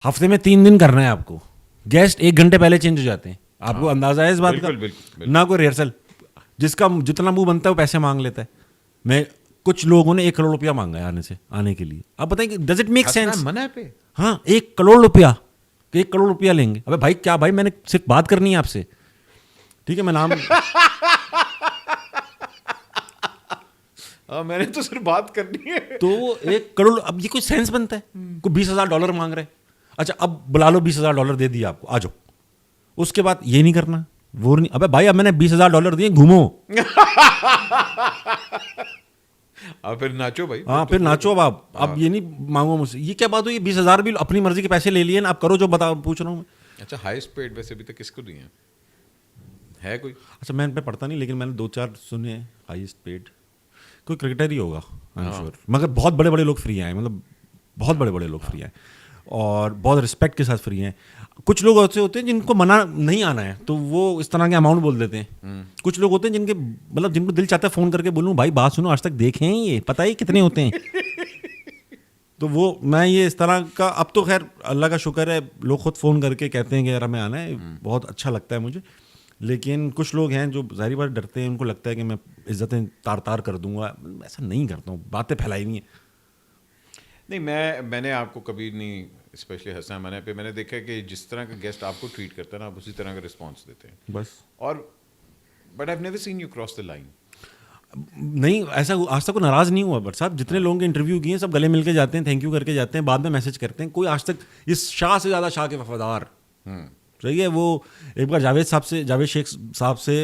हफ्ते में 3 दिन करना है आपको, गेस्ट 1 घंटे पहले चेंज हो जाते हैं, आपको अंदाजा है इस बात का? बिल्कुल। ना कोई रिहर्सल, जिसका जितना मुंह बनता है वो पैसे मांग लेता है। मैं कुछ लोगों ने 1 करोड़ रुपया मांगा है आने के लिए। आप बताएं, डज इट मेक सेंस? मना पे हाँ, 1 करोड़ रुपया, 1 करोड़ रुपया लेंगे। अबे भाई क्या भाई, मैंने सिर्फ बात करनी है आपसे, ठीक है? मैं नाम मैंने तो सिर्फ बात करनी है। तो 1 करोड़, अब ये कोई सेंस बनता है? कोई $20,000 मांग रहे हैं, अच्छा अब बुला लो, $20,000 दे दिया आपको, आ जाओ। उसके बाद ये नहीं करना, वो नहीं। अबे भाई अब मैंने $20,000 दिए, घूमो। अब फिर नाचो भाई। हाँ फिर नाचो। अब ये नहीं मांगो मुझसे। ये क्या बात हुई? 20,000 भी अपनी मर्जी के पैसे ले लिए ना, आप करो जो बता, पूछ रहा हूँ मैं। अच्छा, हाईएस्ट पेड वैसे अभी तक किसको दिए है कोई? अच्छा मैं इन पे पढ़ता नहीं, लेकिन मैंने 2-4 सुने हाईएस्ट पेड। कोई क्रिकेटर ही होगा, आई एम श्योर। मगर बहुत बड़े बड़े लोग फ्री आए, मतलब बहुत बड़े बड़े लोग फ्री आए, और बहुत रिस्पेक्ट के साथ फ्री हैं। कुछ लोग ऐसे होते हैं जिनको मना नहीं आना है, तो वो इस तरह के अमाउंट बोल देते हैं। कुछ लोग होते हैं जिनके मतलब जिनको दिल चाहता है फ़ोन करके बोलूँ, भाई बात सुनो, आज तक देखे हैं ये, पता ही कितने होते हैं। तो वो मैं ये इस तरह का, अब तो खैर अल्लाह का शुक्र है, लोग खुद फ़ोन करके कहते हैं कि यार हमें आना है, बहुत अच्छा लगता है मुझे। लेकिन कुछ लोग हैं जो ज़ाहिर बात डरते हैं, उनको लगता है कि मैं इज्जतें तार तार कर दूंगा। ऐसा नहीं करता हूँ, बातें फैलाई नहीं है। नहीं, मैंने आपको कभी नहीं, स्पेशली हसन मना पे मैंने देखा कि जिस तरह का गेस्ट आपको ट्रीट करता है ना, आप उसी तरह का रिस्पॉन्स देते हैं बस। और but I have never seen you cross the line. नहीं, ऐसा आज तक कोई नाराज़ नहीं हुआ। बट साहब जितने लोगों के इंटरव्यू किए हैं, सब गले मिल के जाते हैं, थैंक यू करके जाते हैं, बाद में मैसेज करते हैं। कोई आज तक इस शाह से ज़्यादा शाह के वफादार, सही है। वो एक बार जावेद शेख साहब से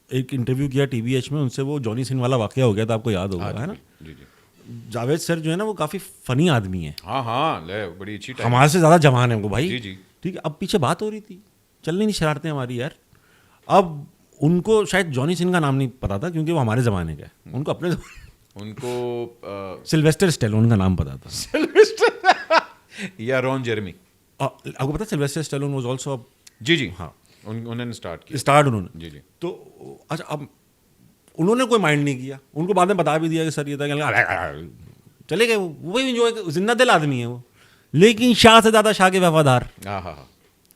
एक इंटरव्यू किया TVH में, उनसे वो जॉनी सिंह वाला वाकया हो गया था, आपको याद होगा, है ना? जी जी। जावेद सर जो है ना, वो काफ़ी फ़नी आदमी है, हाँ, ले बड़ी अच्छी टाइम। हमारे से ज़्यादा जवान है वो भाई। जी जी। ठीक है, अब पीछे बात हो रही थी, चल नहीं शरारतें हमारी यार। अब उनको शायद जॉनी सिंह का नाम नहीं पता था, क्योंकि वो हमारे ज़माने का है। उनको अपने उनको सिल्वेस्टर स्टेलोन का नाम पता था। या रॉन जेरेमी। आपको पता है सिल्वेस्टर स्टेलोन वाज आल्सो, जी जी। हाँ, उन्होंने स्टार्ट उन्होंने। जी जी। तो अच्छा, अब उन्होंने कोई माइंड नहीं किया, उनको बाद में बता भी दिया कि सर ये था, चले गए। वो इंजॉय, जिंदा दिल आदमी है वो। लेकिन शाह से ज़्यादा शाह के वफादार। हाँ।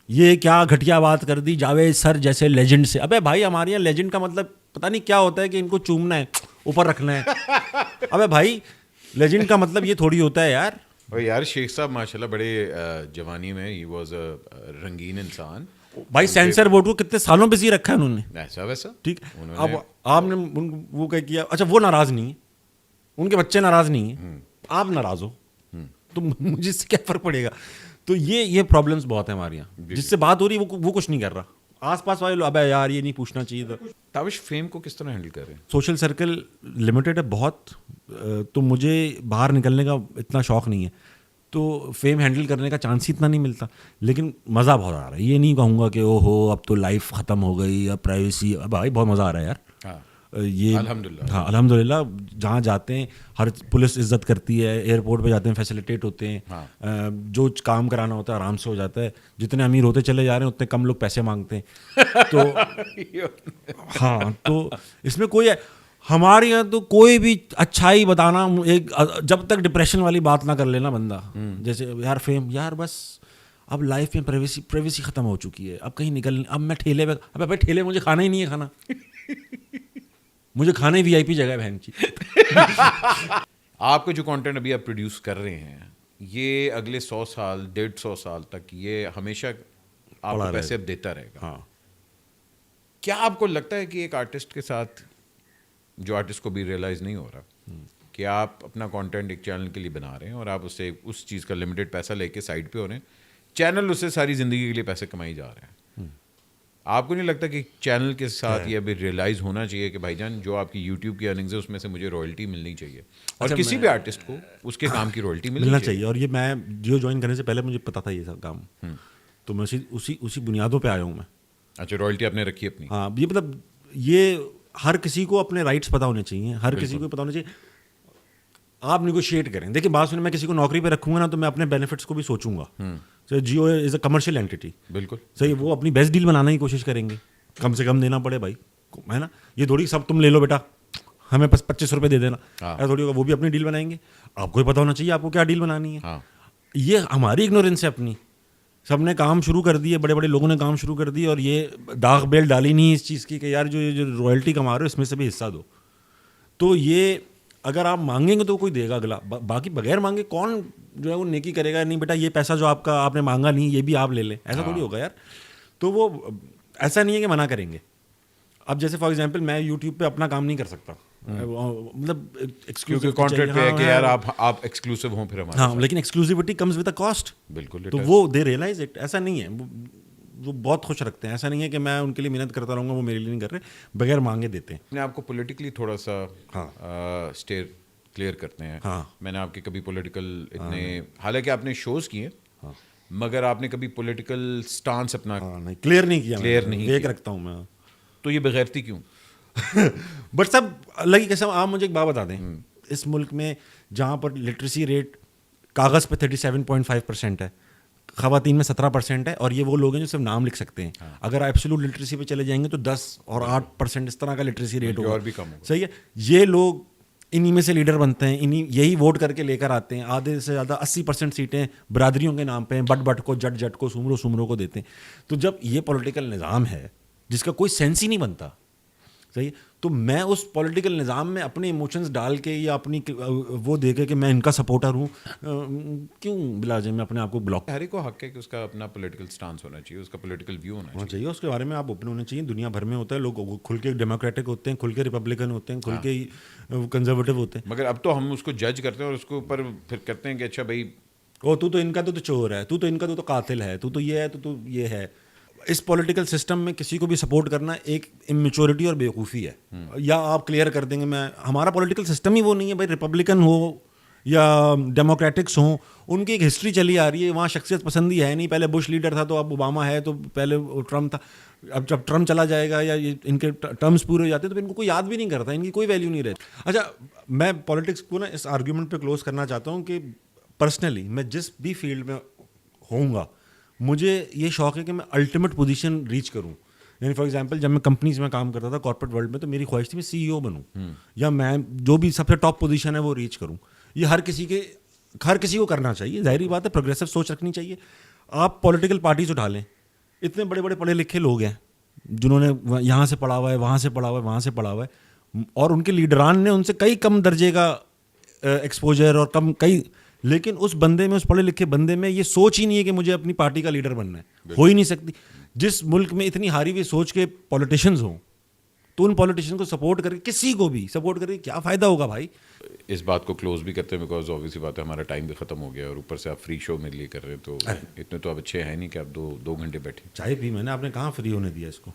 ये क्या घटिया बात कर दी जावेद सर जैसे लेजेंड से। अबे भाई हमारे यहाँ लेजेंड का मतलब पता नहीं क्या होता है, कि इनको चूमना है, ऊपर रखना है। अबे भाई लेजेंड का मतलब ये थोड़ी होता है यार। और यार शेख साहब माशाल्लाह बड़े जवानी में ही वाज अ रंगीन इंसान भाई सेंसर बोर्ड को कितने सालों बिजी रखा है उन्होंने, ऐसा वैसा। ठीक। अब आपने वो क्या किया? अच्छा वो नाराज नहीं है, उनके बच्चे नाराज नहीं है, आप नाराज हो, तो मुझे इससे क्या फर्क पड़ेगा? तो ये प्रॉब्लम्स बहुत है हमारे यहाँ। जिससे बात हो रही है वो कुछ नहीं कर रहा, आसपास वाले लोग, अबे यार ये नहीं पूछना चाहिए था। ताबिश फेम को किस तरह हैंडल कर रहे हैं? सोशल सर्कल लिमिटेड है बहुत, तो मुझे बाहर निकलने का इतना शौक नहीं है, तो फेम हैंडल करने का चांस ही इतना नहीं मिलता। लेकिन मज़ा बहुत आ रहा है। ये नहीं कहूँगा कि ओहो अब तो लाइफ ख़त्म हो गई, अब प्राइवेसी। अब भाई बहुत मज़ा आ रहा है यार। हाँ, ये अल्हम्दुलिल्लाह। हाँ अल्हम्दुलिल्लाह। जहाँ जाते हैं हर पुलिस इज्जत करती है, एयरपोर्ट पे जाते हैं फैसिलिटेट होते हैं। हाँ। जो काम कराना होता है आराम से हो जाता है। जितने अमीर होते चले जा रहे हैं उतने कम लोग पैसे मांगते हैं। तो हाँ, तो इसमें कोई है, हमारे यहाँ तो कोई भी अच्छाई बताना, एक जब तक डिप्रेशन वाली बात ना कर लेना बंदा, जैसे यार फेम, यार बस अब लाइफ में प्राइवेसी ख़त्म हो चुकी है, अब कहीं निकल, अब मैं ठेले पे, अबे भाई ठेले मुझे खाना ही नहीं है, खाना मुझे खाना ही VIP जगह है बहन की। आपका जो कंटेंट अभी आप प्रोड्यूस कर रहे हैं, ये अगले 100 साल 150 साल तक ये हमेशा आपको पैसे अब देता रहेगा। हाँ। क्या आपको लगता है कि एक आर्टिस्ट के साथ, जो आर्टिस्ट को भी रियलाइज़ नहीं हो रहा कि आप अपना कंटेंट एक चैनल के लिए बना रहे हैं और आप उससे उस चीज़ का लिमिटेड पैसा लेके साइड पे हो रहे हैं, चैनल उससे सारी ज़िंदगी के लिए पैसे कमाई जा रहे हैं, आपको नहीं लगता कि चैनल के साथ ये अभी रियलाइज़ होना चाहिए कि भाईजान जो आपकी यूट्यूब की अर्निंग्स है उसमें से मुझे रॉयल्टी मिलनी चाहिए, और अच्छा, किसी भी आर्टिस्ट को उसके काम की रॉयल्टी मिलना चाहिए। और ये मैं जियो ज्वाइन करने से पहले मुझे पता था ये सब काम, तो मैं उसी बुनियादों पे आया हूँ मैं। अच्छा, रॉयल्टी आपने रखी अपनी? हाँ, ये मतलब ये हर किसी को अपने राइट्स पता होने चाहिए, हर किसी को पता होना चाहिए। आप निगोशिएट करें। देखिए बात सुनिए, मैं किसी को नौकरी पे रखूंगा ना, तो मैं अपने बेनिफिट्स को भी सोचूंगा। तो जियो इज अ कमर्शियल एंटिटी, बिल्कुल सही। वो अपनी बेस्ट डील बनाने की कोशिश करेंगे, कम से कम देना पड़े भाई, है ना? ये थोड़ी सब तुम ले लो बेटा, हमें बस 25 रुपये दे देना, ऐसा थोड़ी होगा। वो भी अपनी डील बनाएंगे, आपको ही पता होना चाहिए आपको क्या डील बनानी है। ये हमारी इग्नोरेंस है अपनी। सबने काम शुरू कर दिए, बड़े बड़े लोगों ने काम शुरू कर दिए, और ये दाग बेल डाली नहीं इस चीज़ की कि यार जो रॉयल्टी कमा रहे हो इसमें से भी हिस्सा दो। तो ये अगर आप मांगेंगे तो कोई देगा अगला, बाकी बगैर मांगे कौन जो है वो नेकी करेगा? नहीं बेटा ये पैसा जो आपने मांगा नहीं ये भी आप ले लें, ऐसा थोड़ी होगा यार। तो वो ऐसा नहीं है कि मना करेंगे। अब जैसे फॉर एग्जांपल मैं यूट्यूब पे अपना काम नहीं कर सकता, मतलब एक्सक्लूसिव कॉन्ट्रैक्ट पे है कि यार आप एक्सक्लूसिव हो फिर हमारे हाँ, लेकिन exclusivity comes with a cost. बिल्कुल, तो वो दे रियलाइज इट। ऐसा नहीं है, वो बहुत खुश रखते हैं। ऐसा नहीं है कि मैं उनके लिए मेहनत करता रहूँगा, वो मेरे लिए नहीं कर रहे, बगैर मांगे देते हैं। अपने आपको पॉलिटिकली थोड़ा सा स्टेयर क्लियर करते हैं। हाँ। मैंने आपके कभी पॉलिटिकल इतने, हालांकि आपने शोज किए, मगर आपने कभी पॉलिटिकल स्टांस अपना नहीं क्लियर नहीं किया, क्लियर नहीं वेक रखता हूँ मैं। तो ये बगैरती क्यों? बट सब अलग ही कसम। आप मुझे एक बात बता दें, इस मुल्क में जहाँ पर लिटरेसी रेट कागज़ पे 37.5% है, ख़वातीन में 17% है, और ये वो लोग हैं जो सिर्फ नाम लिख सकते हैं। अगर आप एब्सोल्यूट लिटरेसी पे चले जाएंगे तो 10 और 8% इस तरह का लिटरेसी रेट होगा, और भी कम होगा। सही है। ये लोग इन्हीं में से लीडर बनते हैं, इन्हीं यही वोट करके लेकर आते हैं। आधे से ज़्यादा 80% सीटें बरादरियों के नाम पे हैं, बट को, जट को, सुमरों को देते हैं। तो जब ये पॉलिटिकल निज़ाम है जिसका कोई सेंस ही नहीं बनता, सही है, तो मैं उस पॉलिटिकल निज़ाम में अपने इमोशंस डाल के या अपनी वो दे के कि मैं इनका सपोर्टर हूँ, क्यों बिलाजे मैं अपने आप को ब्लॉक? हर एक को हक है कि उसका अपना पॉलिटिकल स्टांस होना चाहिए, उसका पॉलिटिकल व्यू होना चाहिए, उसके बारे में आप ओपन होने चाहिए। दुनिया भर में होता है, लोग खुल के डेमोक्रेटिक होते हैं, खुल के रिपब्लिकन होते हैं, खुल के कंजर्वेटिव होते हैं। मगर अब तो हम उसको जज करते हैं और उसके ऊपर फिर कहते हैं कि अच्छा भाई ओ तू तो इनका तो चोर है, तू तो इनका तो कातिल है, तू तो ये है, तू ये है। इस पॉलिटिकल सिस्टम में किसी को भी सपोर्ट करना एक इमेच्योरिटी और बेवकूफ़ी है। या आप क्लियर कर देंगे, मैं हमारा पॉलिटिकल सिस्टम ही वो नहीं है भाई। रिपब्लिकन हो या डेमोक्रेटिक्स हो, उनकी एक हिस्ट्री चली आ रही है, वहाँ शख्सियत पसंदी है नहीं। पहले बुश लीडर था तो अब ओबामा है, तो पहले ट्रम्प था, अब जब ट्रम्प चला जाएगा या इनके टर्म्स पूरे हो जाते हैं तो इनको कोई याद भी नहीं करता, इनकी कोई वैल्यू नहीं रहती। अच्छा, मैं पॉलिटिक्स को ना इस आर्ग्यूमेंट पे क्लोज करना चाहता हूँ कि पर्सनली मैं जिस भी फील्ड में होऊंगा, मुझे ये शौक है कि मैं अल्टीमेट पोजीशन रीच करूं। यानी फॉर एग्जांपल जब मैं कंपनीज में काम करता था कॉर्पोरेट वर्ल्ड में, तो मेरी ख्वाहिश थी मैं CEO बनूं, या मैं जो भी सबसे टॉप पोजीशन है वो रीच करूं। ये हर किसी को करना चाहिए, जाहिर बात है, प्रोग्रेसिव सोच रखनी चाहिए। आप पॉलिटिकल पार्टीज उठा लें, इतने बड़े बड़े पढ़े लिखे लोग हैं जिन्होंने यहाँ से पढ़ा हुआ है, वहाँ से पढ़ा हुआ है, वहाँ से पढ़ा हुआ है, और उनके लीडरान ने उनसे कई कम दर्जे का एक्सपोजर और लेकिन उस बंदे में, उस पढ़े लिखे बंदे में ये सोच ही नहीं है कि मुझे अपनी पार्टी का लीडर बनना है। हो ही नहीं सकती। जिस मुल्क में इतनी हारी हुई सोच के पॉलिटिशियंस हों, तो उन पॉलिटिशियन को सपोर्ट करके, किसी को भी सपोर्ट करके क्या फ़ायदा होगा भाई? इस बात को क्लोज भी करते हैं बिकॉज ऑब्वियसली बात है, हमारा टाइम भी ख़त्म हो गया और ऊपर से आप फ्री शो मेरे लिए कर रहे हैं, तो इतने तो अब अच्छे हैं नहीं कि आप दो घंटे बैठे। चाय पी मैंने, आपने कहाँ फ्री होने दिया इसको?